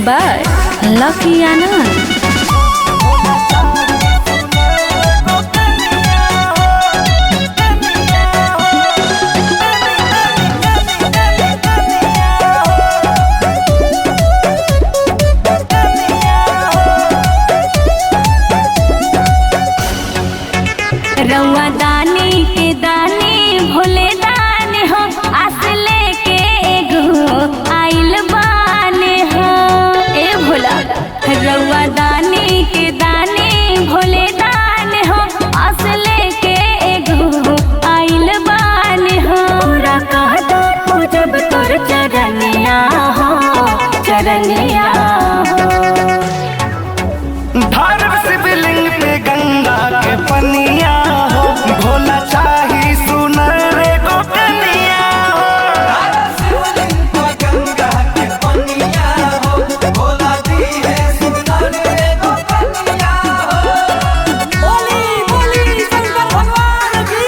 by Lucky Anand. रउआ दानी के दानी भोले दानी हो, आस लेके एगो आइल बानी हो। ए भोला रउआ दानी के दानी भोले दानी हो, आस लेके एगो आइल बानी हो। पूरा कहता तू जब तोर चरनिया हो, चरनिया हो। धर्म शिवलिंग पे गंगा के पनिया हो, भोला चाही सुनर को कनिया हो। शिवलिंग पे गंगा के पनिया हो, भोला दी है सुनर को कनिया हो। बोली बोली शंकर भगवान की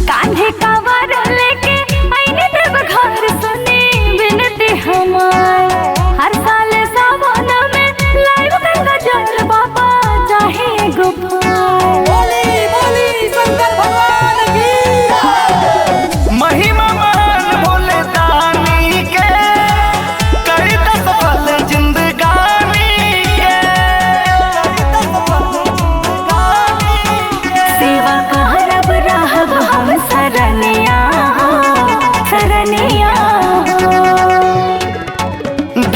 कान्हे कांवर लेके आईने देव घर, सुनी विनती हमार। हर साल सावन में लाइव गंगा जल बाबा चाहे गुफार। बोली बोली शंकर भगवान की महिमा मान भोले दानी के, कई सफल जिंदगानी के। सेवा करब रहब हम सरनिया हो, सरनिया हो।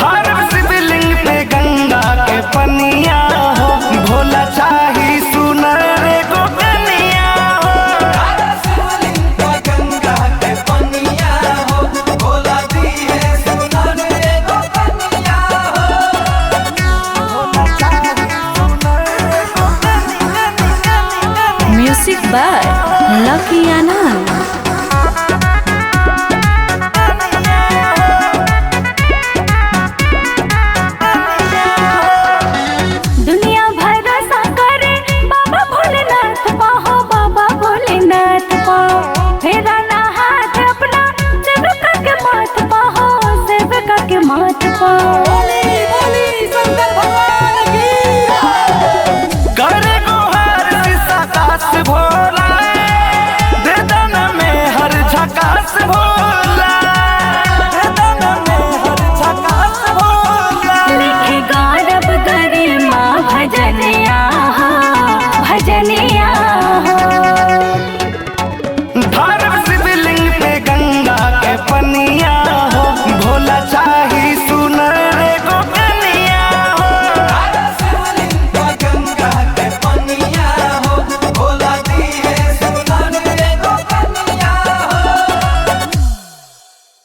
धर्म शिवलिंग पे गंगा के पनिया हो, भोला चाही सुनर को कनिया हो। शिवलिंग पे गंगा के पनिया हो, भोला दी है सुनर को कनिया हो। Music by Lucky Anand.